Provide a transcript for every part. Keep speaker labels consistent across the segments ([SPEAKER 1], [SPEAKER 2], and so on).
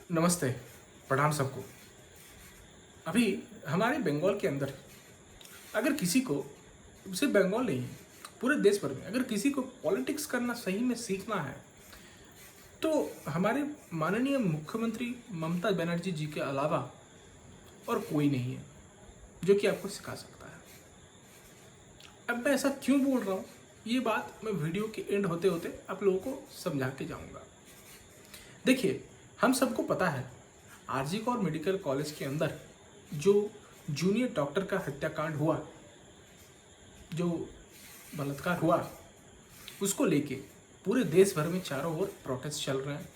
[SPEAKER 1] नमस्ते, प्रणाम सबको। अभी हमारे बंगाल के अंदर अगर किसी को, सिर्फ बंगाल नहीं, पूरे देश भर में अगर किसी को पॉलिटिक्स करना सही में सीखना है, तो हमारे माननीय मुख्यमंत्री ममता बनर्जी जी के अलावा और कोई नहीं है जो कि आपको सिखा सकता है। अब मैं ऐसा क्यों बोल रहा हूँ, ये बात मैं वीडियो के एंड होते होते आप लोगों को समझा के जाऊँगा। देखिए, हम सबको पता है आरजी कौर मेडिकल कॉलेज के अंदर जो जूनियर डॉक्टर का हत्याकांड हुआ, जो बलात्कार हुआ, उसको लेके पूरे देश भर में चारों ओर प्रोटेस्ट चल रहे हैं।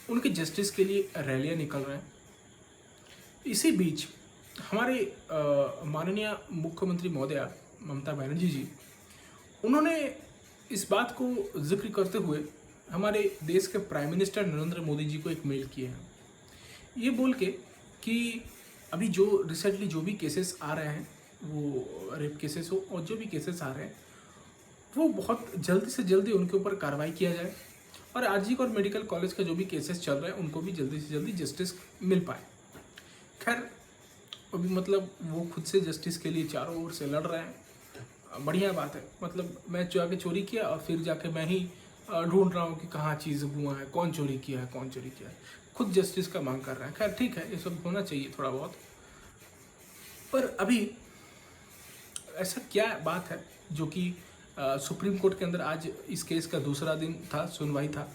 [SPEAKER 1] उनके जस्टिस के लिए रैलियां निकल रहे हैं। इसी बीच हमारे माननीय मुख्यमंत्री महोदया ममता बनर्जी जी, उन्होंने इस बात को जिक्र करते हुए हमारे देश के प्राइम मिनिस्टर नरेंद्र मोदी जी को एक मेल किए हैं, ये बोल के कि अभी जो रिसेंटली जो भी केसेस आ रहे हैं, वो रेप केसेस हो और जो भी केसेस आ रहे हैं, वो बहुत जल्दी से जल्दी उनके ऊपर कार्रवाई किया जाए और आरजी और मेडिकल कॉलेज का जो भी केसेस चल रहे हैं उनको भी जल्दी से जल्दी जस्टिस मिल पाए। खैर, अभी मतलब वो खुद से जस्टिस के लिए चारों ओर से लड़ रहे हैं, बढ़िया बात है। मतलब मैं जाके चोरी किया और फिर जाके मैं ही ढूंढ रहा हूँ कि कहाँ चीज़ हुआ है, कौन चोरी किया है, कौन चोरी किया है, खुद जस्टिस का मांग कर रहे हैं। खैर ठीक है, ये सब होना चाहिए थोड़ा बहुत। पर अभी ऐसा क्या बात है जो कि सुप्रीम कोर्ट के अंदर आज इस केस का दूसरा दिन था, सुनवाई था,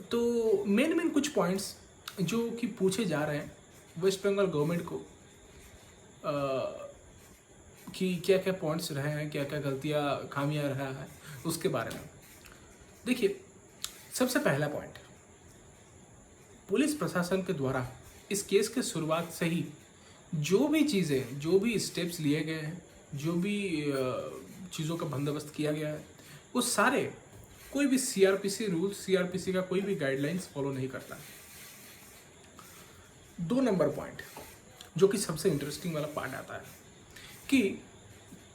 [SPEAKER 1] तो मेन कुछ पॉइंट्स जो कि पूछे जा रहे हैं वेस्ट बंगाल गवर्नमेंट को, कि क्या क्या पॉइंट्स रहे हैं, क्या क्या गलतियाँ खामियां रहा है, उसके बारे में। देखिए, सबसे पहला पॉइंट, पुलिस प्रशासन के द्वारा इस केस के शुरुआत से ही जो भी चीज़ें, जो भी स्टेप्स लिए गए हैं, जो भी चीज़ों का बंदोबस्त किया गया है, वो सारे कोई भी सीआरपीसी रूल, सीआरपीसी का कोई भी गाइडलाइंस फॉलो नहीं करता। 2 नंबर पॉइंट जो कि सबसे इंटरेस्टिंग वाला पार्ट आता है कि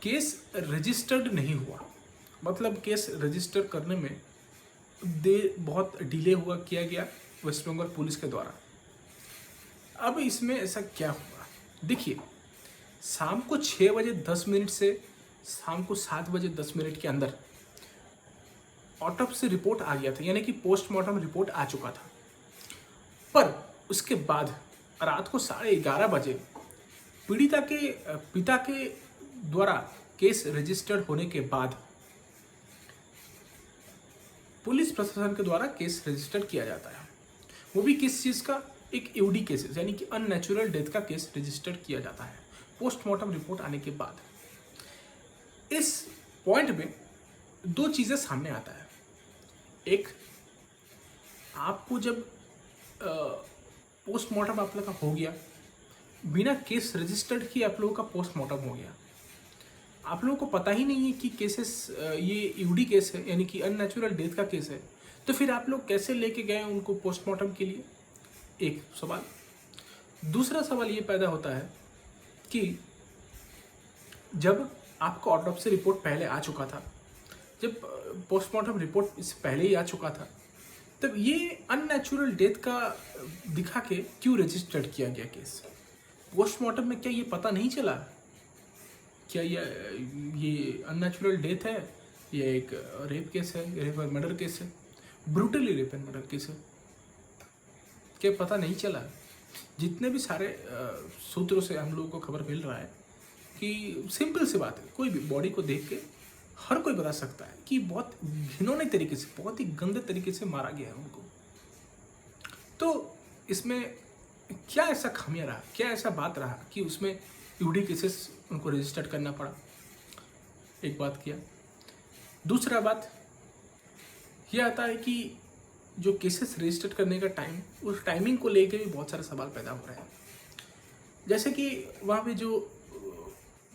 [SPEAKER 1] केस रजिस्टर्ड नहीं हुआ। मतलब केस रजिस्टर करने में बहुत डिले हुआ, किया गया वेस्ट बंगाल पुलिस के द्वारा। अब इसमें ऐसा क्या हुआ, देखिए, शाम को 6 बजे 10 मिनट से शाम को 7 बजे 10 मिनट के अंदर ऑटोप्सी रिपोर्ट आ गया था, यानी कि पोस्टमार्टम रिपोर्ट आ चुका था। पर उसके बाद रात को 11:30 बजे पीड़िता के पिता के द्वारा केस रजिस्टर्ड होने के बाद पुलिस प्रशासन के द्वारा केस रजिस्टर किया जाता है। वो भी किस चीज़ का, एक यूडी केसेस यानी कि अननेचुरल डेथ का केस रजिस्टर किया जाता है पोस्टमार्टम रिपोर्ट आने के बाद। इस पॉइंट में 2 चीज़ें सामने आता है। एक, आपको जब पोस्टमार्टम आप लोग का हो गया, बिना केस रजिस्टर्ड किए आप लोगों का पोस्टमार्टम हो गया, आप लोगों को पता ही नहीं है कि केसेस ये यूडी केस है, यानी कि अननेचुरल डेथ का केस है, तो फिर आप लोग कैसे लेके गए उनको पोस्टमार्टम के लिए, एक सवाल। दूसरा सवाल ये पैदा होता है कि जब आपको ऑटोप्सी रिपोर्ट पहले आ चुका था, जब पोस्टमार्टम रिपोर्ट इससे पहले ही आ चुका था, तब ये अननेचुरल डेथ का दिखा के क्यों रजिस्टर्ड किया गया केस? पोस्टमार्टम में क्या ये पता नहीं चला क्या ये अननेचुरल डेथ है या एक रेप केस है, रेप और मर्डर केस है, brutally rape and murder case है? क्या पता नहीं चला? जितने भी सारे सूत्रों से हम लोगों को खबर मिल रहा है कि सिंपल सी बात है, कोई भी बॉडी को देख के हर कोई बता सकता है कि बहुत घिनौने तरीके से, बहुत ही गंदे तरीके से मारा गया है उनको। तो इसमें क्या ऐसा खामियां रहा, क्या ऐसा बात रहा कि उसमें यूडी केसेस उनको रजिस्टर्ड करना पड़ा? एक बात किया। दूसरा बात यह आता है कि जो केसेस रजिस्टर्ड करने का टाइम, उस टाइमिंग को लेकर भी बहुत सारे सवाल पैदा हो रहे हैं। जैसे कि वहाँ पे जो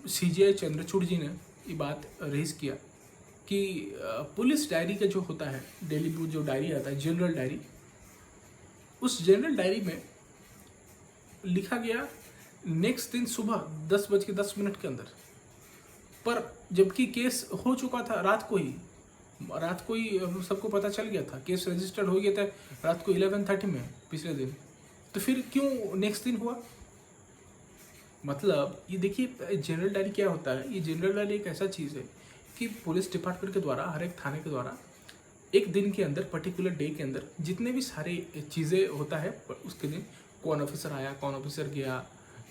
[SPEAKER 1] सीजीआई चंद्रचूड़ जी ने ये बात रेज किया कि पुलिस डायरी का जो होता है, डेली जो डायरी आता है, जनरल डायरी, उस जनरल डायरी में लिखा गया नेक्स्ट दिन सुबह 10:10 के अंदर, पर जबकि केस हो चुका था रात को ही, रात को ही सबको पता चल गया था, केस रजिस्टर्ड हो गया था रात को 11:30 में पिछले दिन। तो फिर क्यों नेक्स्ट दिन हुआ? मतलब ये देखिए, जनरल डायरी क्या होता है, ये जनरल डायरी एक ऐसा चीज़ है कि पुलिस डिपार्टमेंट के द्वारा, हर एक थाने के द्वारा एक दिन के अंदर, पर्टिकुलर डे के अंदर जितने भी सारे चीज़ें होता है उसके दिन, कौन ऑफिसर आया, कौन ऑफिसर गया,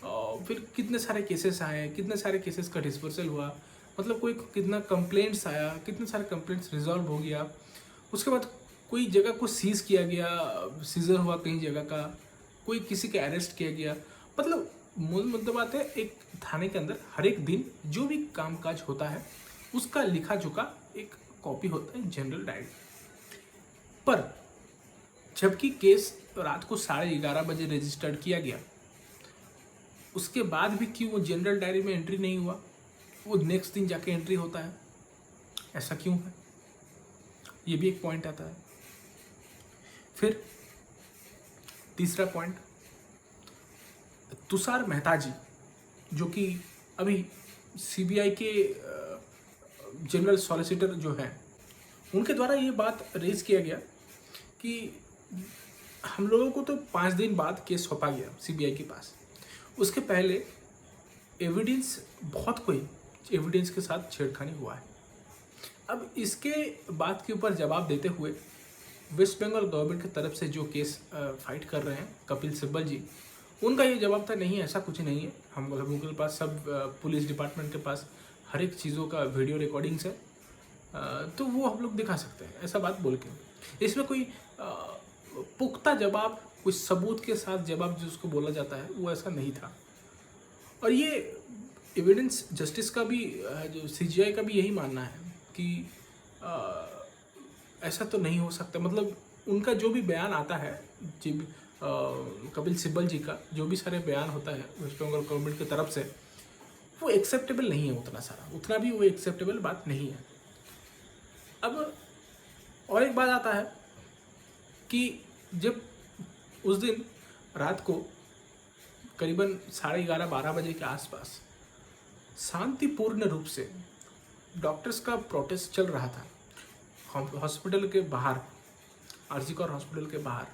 [SPEAKER 1] और फिर कितने सारे केसेस आए, कितने सारे केसेस का डिस्पर्सल हुआ, मतलब कोई कितना कंप्लेंट्स आया, कितने सारे कंप्लेंट्स रिजॉल्व हो गया, उसके बाद कोई जगह को सीज किया गया, सीजर हुआ कहीं जगह का, कोई किसी का अरेस्ट किया गया। मतलब मूल मुद्दा बात है, एक थाने के अंदर हर एक दिन जो भी कामकाज होता है उसका लिखा जोखा एक कॉपी होता है जनरल डायरी पर। जबकि केस रात को 11:30 बजे रजिस्टर्ड किया गया, उसके बाद भी क्यों वो जनरल डायरी में एंट्री नहीं हुआ, वो नेक्स्ट दिन जाके एंट्री होता है? ऐसा क्यों है? ये भी एक पॉइंट आता है। फिर तीसरा पॉइंट, तुषार मेहता जी जो कि अभी सीबीआई के जनरल सॉलिसिटर जो हैं, उनके द्वारा ये बात रेज किया गया कि हम लोगों को तो 5 दिन बाद केस सौंपा गया सीबीआई के पास, उसके पहले एविडेंस, बहुत कोई एविडेंस के साथ छेड़खानी हुआ है। अब इसके बात के ऊपर जवाब देते हुए वेस्ट बंगाल गवर्नमेंट की तरफ से जो केस फाइट कर रहे हैं कपिल सिब्बल जी, उनका ये जवाब था नहीं, ऐसा कुछ नहीं है, हम लोगों के पास सब पुलिस डिपार्टमेंट के पास हर एक चीज़ों का वीडियो रिकॉर्डिंग्स है, तो वो हम लोग दिखा सकते हैं, ऐसा बात बोल के। इसमें कोई पुख्ता जवाब, कुछ सबूत के साथ जवाब जिसको बोला जाता है, वो ऐसा नहीं था। और ये एविडेंस जस्टिस का भी, जो सीजीआई का भी यही मानना है कि ऐसा तो नहीं हो सकता। मतलब उनका जो भी बयान आता है, कपिल सिब्बल जी का जो भी सारे बयान होता है वेस्ट बंगाल गवर्नमेंट की तरफ से, वो एक्सेप्टेबल नहीं है, उतना सारा, उतना भी वो एक्सेप्टेबल बात नहीं है। अब और एक बात आता है कि जब उस दिन रात को करीबन 11:30-12 बजे के आसपास शांतिपूर्ण रूप से डॉक्टर्स का प्रोटेस्ट चल रहा था हॉस्पिटल के बाहर, आरजी कौर हॉस्पिटल के बाहर,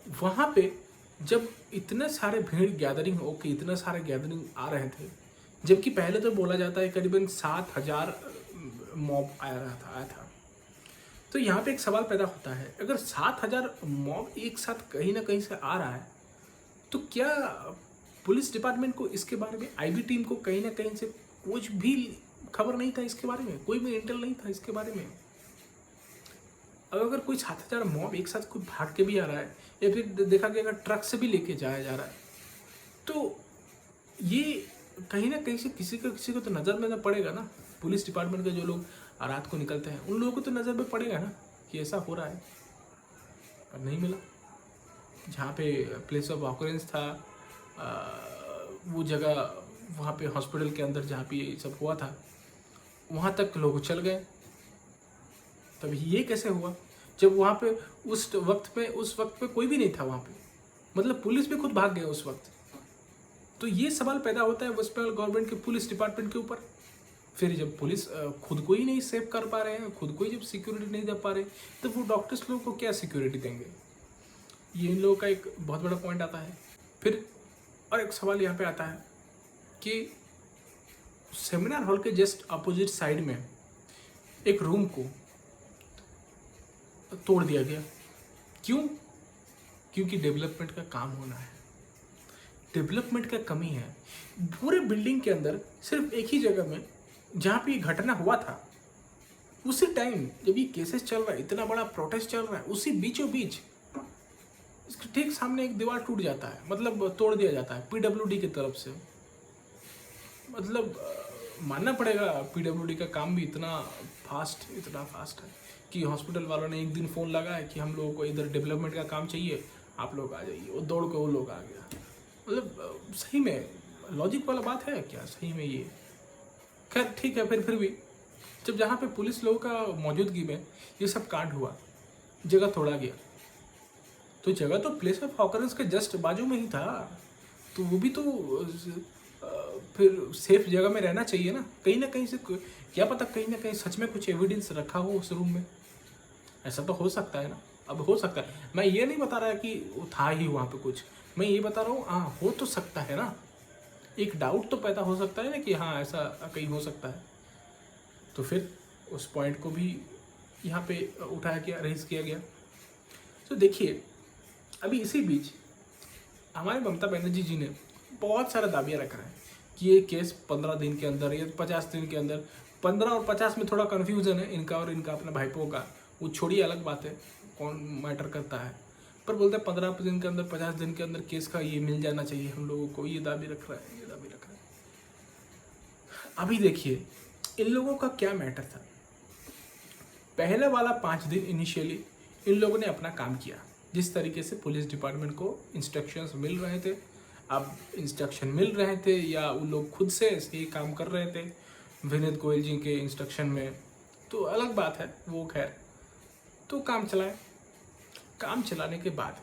[SPEAKER 1] वहाँ पे जब इतने सारे भीड़ गैदरिंग हो के इतने सारे गैदरिंग आ रहे थे, जबकि पहले तो बोला जाता है करीबन 7,000 मॉब आया था। तो यहाँ पे एक सवाल पैदा होता है, अगर 7,000 मॉब एक साथ कहीं ना कहीं से आ रहा है, तो क्या पुलिस डिपार्टमेंट को इसके बारे में, आईबी टीम को कहीं ना कहीं से कुछ भी खबर नहीं था इसके बारे में, कोई भी इंटेल नहीं था इसके बारे में? अब अगर कोई 7,000 मॉब एक साथ कोई भाग के भी आ रहा है, या फिर देखा गया अगर ट्रक से भी लेके जाया जा रहा है, तो ये कहीं ना कहीं से किसी को तो नज़र में ना पड़ेगा ना। पुलिस डिपार्टमेंट के जो लोग रात को निकलते हैं, उन लोगों को तो नज़र में पड़ेगा ना कि ऐसा हो रहा है। पर नहीं मिला। जहाँ पे प्लेस ऑफ ऑकरेंस था, वो जगह, वहाँ पे हॉस्पिटल के अंदर जहाँ पे ये सब हुआ था, वहाँ तक लोग चल गए। तब ये कैसे हुआ जब वहाँ पे उस वक्त पे कोई भी नहीं था वहाँ पे, मतलब पुलिस भी खुद भाग गए उस वक्त। तो ये सवाल पैदा होता है वेस्ट बंगाल गवर्नमेंट के पुलिस डिपार्टमेंट के ऊपर। फिर जब पुलिस खुद को ही नहीं सेव कर पा रहे हैं, खुद को ही जब सिक्योरिटी नहीं दे पा रहे, तो वो डॉक्टर्स लोगों को क्या सिक्योरिटी देंगे? ये इन लोगों का एक बहुत बड़ा पॉइंट आता है। फिर और एक सवाल यहाँ पे आता है कि सेमिनार हॉल के जस्ट अपोजिट साइड में एक रूम को तोड़ दिया गया। क्यों? क्योंकि डेवलपमेंट का काम होना है, डेवलपमेंट का कमी है। पूरे बिल्डिंग के अंदर सिर्फ एक ही जगह में जहाँ पे ये घटना हुआ था, उसी टाइम जब ये केसेस चल रहा है, इतना बड़ा प्रोटेस्ट चल रहा है, उसी बीचों बीच इसके ठीक सामने एक दीवार टूट जाता है, मतलब तोड़ दिया जाता है पीडब्ल्यूडी की तरफ से। मतलब मानना पड़ेगा पीडब्ल्यूडी का काम भी इतना फास्ट है कि हॉस्पिटल वालों ने एक दिन फ़ोन लगाया कि हम लोगों को इधर डेवलपमेंट का काम चाहिए, आप लोग आ जाइए, वो दौड़ के वो लोग आ गया। मतलब सही में लॉजिक वाला बात है क्या सही में ये? खैर ठीक है। फिर भी जब जहाँ पे पुलिस लोगों का मौजूदगी में ये सब कांड हुआ, जगह तोड़ा गया, तो जगह तो प्लेस ऑफ ऑकरेंस के जस्ट बाजू में ही था, तो वो भी तो फिर सेफ जगह में रहना चाहिए ना कहीं से क्या पता कहीं ना कहीं सच में कुछ एविडेंस रखा हो उस रूम में। ऐसा तो हो सकता है ना। अब हो सकता है, मैं ये नहीं बता रहा कि वो था ही वहाँ पे कुछ, मैं ये बता रहा हूँ हाँ हो तो सकता है ना। एक डाउट तो पैदा हो सकता है ना कि हाँ ऐसा कहीं हो सकता है। तो फिर उस पॉइंट को भी यहाँ पे उठाया गया, रेज किया गया। तो देखिए अभी इसी बीच हमारे ममता बनर्जी जी ने बहुत सारा दावियाँ रखा है कि ये केस 15 दिन के अंदर या 50 दिन के अंदर, 15 और 50 में थोड़ा कन्फ्यूजन है इनका और इनका अपने भाईपों का, वो छोड़िए अलग बात है, कौन मैटर करता है। पर बोलते हैं 15 दिन के अंदर 50 दिन के अंदर केस का ये मिल जाना चाहिए हम लोगों को, ये दावी रख रहा है, ये दावी रख रहा है। अभी देखिए इन लोगों का क्या मैटर था। पहले वाला 5 दिन इनिशियली इन लोगों ने अपना काम किया, जिस तरीके से पुलिस डिपार्टमेंट को इंस्ट्रक्शंस मिल रहे थे, अब इंस्ट्रक्शन मिल रहे थे या वो लोग खुद से ऐसे ही काम कर रहे थे विनीत गोयल जी के इंस्ट्रक्शन में, तो अलग बात है वो, खैर। तो काम चलाए, काम चलाने के बाद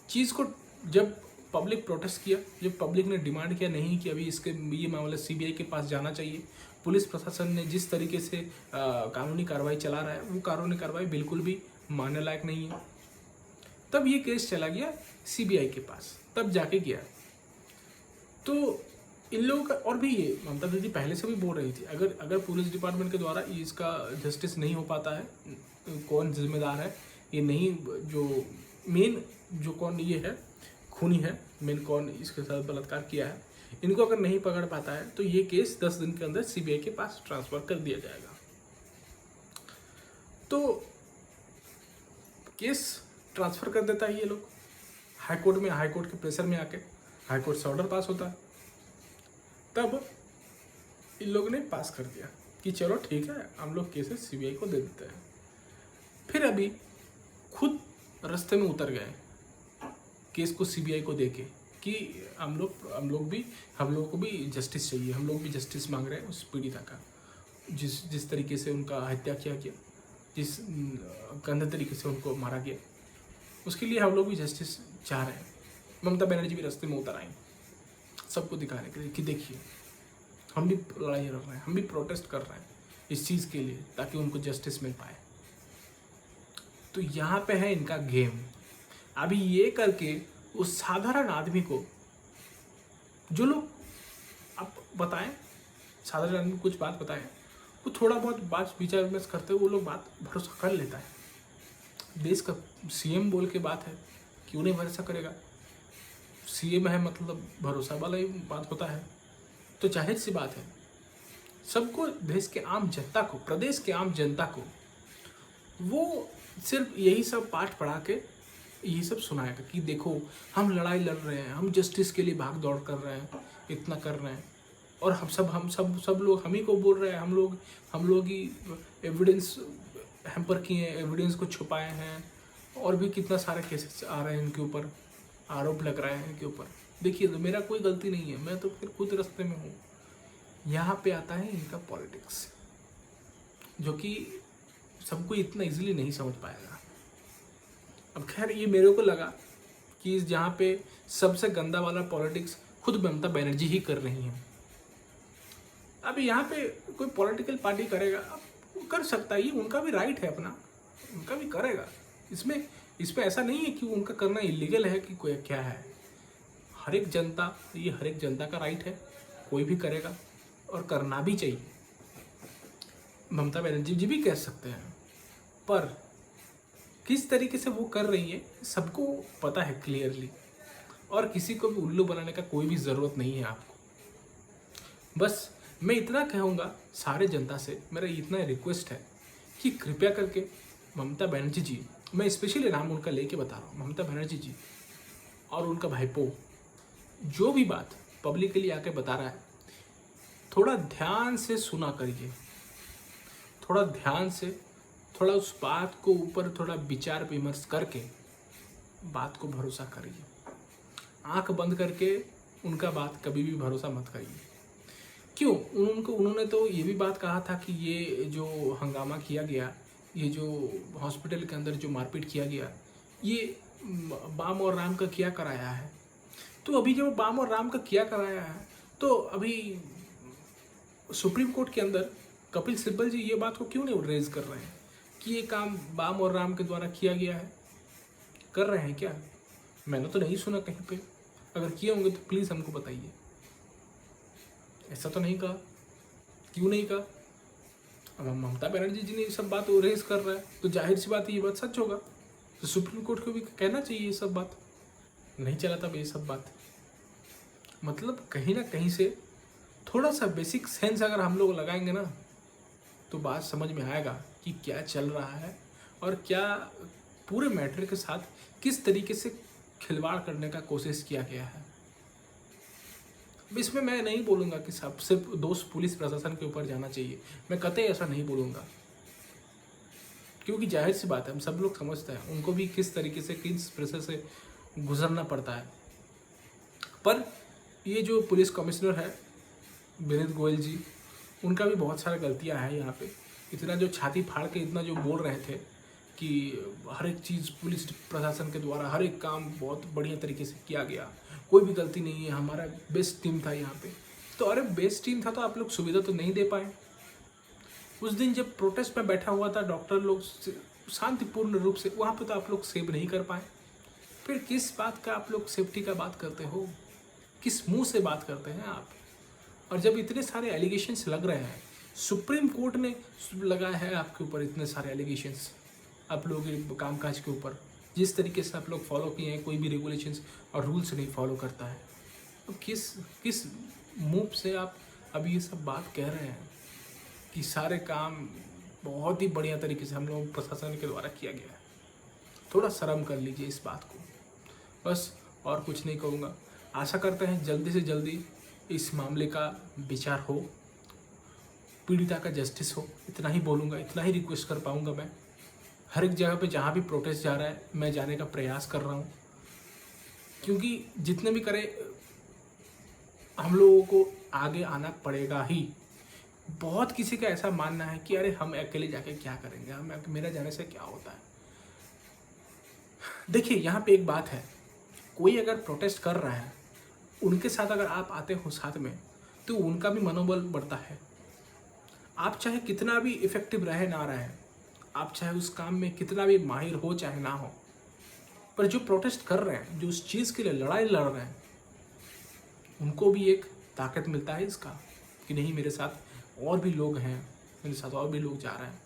[SPEAKER 1] चीज़ को जब पब्लिक प्रोटेस्ट किया, जब पब्लिक ने डिमांड किया नहीं कि अभी इसके ये मामला सीबीआई के पास जाना चाहिए, पुलिस प्रशासन ने जिस तरीके से कानूनी कार्रवाई चला रहा है वो कानूनी कार्रवाई बिल्कुल भी मानने लायक नहीं है, तब ये केस चला गया सीबीआई के पास, तब जाके गया। तो इन लोगों का, और भी ये ममता दीदी पहले से भी बोल रही थी, अगर पुलिस डिपार्टमेंट के द्वारा इसका जस्टिस नहीं हो पाता है, कौन जिम्मेदार है, ये नहीं जो मेन जो कौन ये है खूनी है, मेन कौन इसके साथ बलात्कार किया है, इनको अगर नहीं पकड़ पाता है तो ये केस 10 दिन के अंदर सीबीआई के पास ट्रांसफर कर दिया जाएगा। तो केस ट्रांसफर कर देता है ये लोग हाईकोर्ट में, हाईकोर्ट के प्रेशर में आके हाईकोर्ट से ऑर्डर पास होता है, तब इन लोगों ने पास कर दिया कि चलो ठीक है हम लोग केसेस सीबीआई को दे देते हैं। फिर अभी खुद रास्ते में उतर गए केस को सीबीआई को देके कि हम लोगों को भी जस्टिस चाहिए, हम लोग भी जस्टिस मांग रहे हैं उस पीड़िता का, जिस तरीके से उनका हत्या किया गया, जिस गंदे तरीके से उनको मारा गया, उसके लिए हम लोग भी जस्टिस चाह रहे हैं। ममता बनर्जी भी रास्ते में उतर आई सबको दिखाने के लिए कि देखिए हम भी लड़ाई लड़ रहे हैं, हम भी प्रोटेस्ट कर रहे हैं इस चीज़ के लिए ताकि उनको जस्टिस मिल पाए। तो यहाँ पे है इनका गेम। अभी ये करके उस साधारण आदमी को, जो लोग आप बताएं साधारण आदमी कुछ बात बताएं, वो थोड़ा बहुत बात विचार विमर्श करते हुए वो लोग बात भरोसा कर लेता है। देश का सीएम बोल के बात है, क्यों नहीं भरोसा करेगा? सीएम है मतलब भरोसा वाला ही बात होता है। तो जाहिर सी बात है सबको, देश के आम जनता को, प्रदेश के आम जनता को वो सिर्फ यही सब पाठ पढ़ा के यही सब सुनाएगा कि देखो हम लड़ाई लड़ रहे हैं, हम जस्टिस के लिए भाग दौड़ कर रहे हैं, इतना कर रहे हैं, और हम सब लोग हम ही को बोल रहे हैं, हम लोग ही एविडेंस हैम्पर किए हैं, एविडेंस को छुपाए हैं, और भी कितना सारे केसेस आ रहे हैं इनके ऊपर, आरोप लग रहे हैं इनके ऊपर। देखिए तो मेरा कोई गलती नहीं है, मैं तो फिर खुद रास्ते में हूँ। यहाँ पे आता है इनका पॉलिटिक्स, जो कि सबको इतना इजीली नहीं समझ पाएगा। अब खैर ये मेरे को लगा कि जहाँ पे सबसे गंदा वाला पॉलिटिक्स खुद ममता बनर्जी ही कर रही हैं। अब यहाँ पे कोई पॉलिटिकल पार्टी करेगा, अब कर सकता है, ये उनका भी राइट है अपना, उनका भी करेगा। इसमें ऐसा नहीं है कि उनका करना इलीगल है कि कोई क्या है। हर एक जनता का राइट है, कोई भी करेगा और करना भी चाहिए। ममता बनर्जी जी भी कह सकते हैं, पर किस तरीके से वो कर रही है सबको पता है क्लियरली, और किसी को भी उल्लू बनाने का कोई भी ज़रूरत नहीं है आपको। बस मैं इतना कहूँगा सारे जनता से, मेरा इतना रिक्वेस्ट है कि कृपया करके ममता बनर्जी जी, मैं स्पेशली नाम उनका लेके बता रहा हूँ, ममता बनर्जी जी और उनका भाईपो जो भी बात पब्लिक के लिए आके बता रहा है, थोड़ा ध्यान से सुना करिए, थोड़ा ध्यान से, थोड़ा उस बात को ऊपर थोड़ा विचार विमर्श करके बात को भरोसा करिए। आंख बंद करके उनका बात कभी भी भरोसा मत करिए। क्यों? उन्होंने तो ये भी बात कहा था कि ये जो हंगामा किया गया, ये जो हॉस्पिटल के अंदर जो मारपीट किया गया, ये बाम और राम का किया कराया है। तो अभी जो बाम और राम का किया कराया है, तो अभी सुप्रीम कोर्ट के अंदर कपिल सिब्बल जी ये बात को क्यों नहीं रेज कर रहे हैं कि ये काम बाम और राम के द्वारा किया गया है? कर रहे हैं क्या? मैंने तो नहीं सुना कहीं पे। अगर किए होंगे तो प्लीज़ हमको बताइए। ऐसा तो नहीं कहा। क्यों नहीं कहा? अब ममता बनर्जी जी ने ये सब बात रेज कर रहा है तो जाहिर सी बात है ये बात सच होगा। तो सुप्रीम कोर्ट को भी कहना चाहिए ये सब बात। नहीं चला तब ये सब बात। मतलब कहीं ना कहीं से थोड़ा सा बेसिक सेंस अगर हम लोग लगाएंगे ना तो बात समझ में आएगा कि क्या चल रहा है और क्या पूरे मैटर के साथ किस तरीके से खिलवाड़ करने का कोशिश किया गया है। इसमें मैं नहीं बोलूँगा कि सब सिर्फ दोष पुलिस प्रशासन के ऊपर जाना चाहिए, मैं कतई ऐसा नहीं बोलूँगा, क्योंकि जाहिर सी बात है हम सब लोग समझते हैं उनको भी किस तरीके से किस प्रेशर से गुजरना पड़ता है। पर ये जो पुलिस कमिश्नर है विनीत गोयल जी, उनका भी बहुत सारा गलतियां हैं यहाँ पे। इतना जो छाती फाड़ के इतना जो बोल रहे थे कि हर एक चीज़ पुलिस प्रशासन के द्वारा हर एक काम बहुत बढ़िया तरीके से किया गया, कोई भी गलती नहीं है, हमारा बेस्ट टीम था यहाँ पे। तो अरे बेस्ट टीम था तो आप लोग सुविधा तो नहीं दे पाए। उस दिन जब प्रोटेस्ट में बैठा हुआ था डॉक्टर लोग शांतिपूर्ण रूप से, वहाँ पे तो आप लोग सेव नहीं कर पाए। फिर किस बात का आप लोग सेफ्टी का बात करते हो? किस मुंह से बात करते हैं आप? और जब इतने सारे एलिगेशंस लग रहे हैं, सुप्रीम कोर्ट ने लगाया है आपके ऊपर इतने सारे एलिगेशंस आप लोगों के कामकाज के ऊपर, जिस तरीके से आप लोग फॉलो किए हैं, कोई भी रेगुलेशंस और रूल्स नहीं फॉलो करता है, तो किस किस मुंह से आप अभी ये सब बात कह रहे हैं कि सारे काम बहुत ही बढ़िया तरीके से हम लोग प्रशासन के द्वारा किया गया है? थोड़ा शर्म कर लीजिए इस बात को। बस और कुछ नहीं कहूँगा। आशा करते हैं जल्दी से जल्दी इस मामले का विचार हो, पीड़िता का जस्टिस हो। इतना ही बोलूँगा, इतना ही रिक्वेस्ट कर पाऊँगा मैं। हर एक जगह पे जहाँ भी प्रोटेस्ट जा रहा है मैं जाने का प्रयास कर रहा हूँ, क्योंकि जितने भी करें हम लोगों को आगे आना पड़ेगा ही। बहुत किसी का ऐसा मानना है कि अरे हम अकेले जाके क्या करेंगे, मेरा जाने से क्या होता है। देखिए यहाँ पे एक बात है, कोई अगर प्रोटेस्ट कर रहा है उनके साथ अगर आप आते हो साथ में तो उनका भी मनोबल बढ़ता है। आप चाहे कितना भी इफेक्टिव रहे ना रहे, आप चाहे उस काम में कितना भी माहिर हो चाहे ना हो, पर जो प्रोटेस्ट कर रहे हैं, जो उस चीज़ के लिए लड़ाई लड़ रहे हैं, उनको भी एक ताकत मिलता है इसका कि नहीं मेरे साथ और भी लोग हैं, मेरे साथ और भी लोग जा रहे हैं।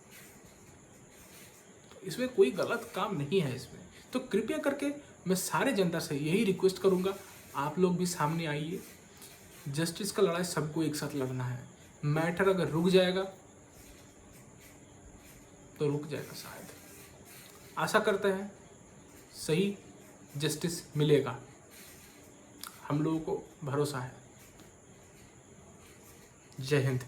[SPEAKER 1] तो इसमें कोई गलत काम नहीं है इसमें। तो कृपया करके मैं सारे जनता से यही रिक्वेस्ट करूँगा, आप लोग भी सामने आइए। जस्टिस का लड़ाई सबको एक साथ लड़ना है। मैटर अगर रुक जाएगा तो रुक जाएगा शायद। आशा करते हैं सही जस्टिस मिलेगा, हम लोगों को भरोसा है। जय हिंद।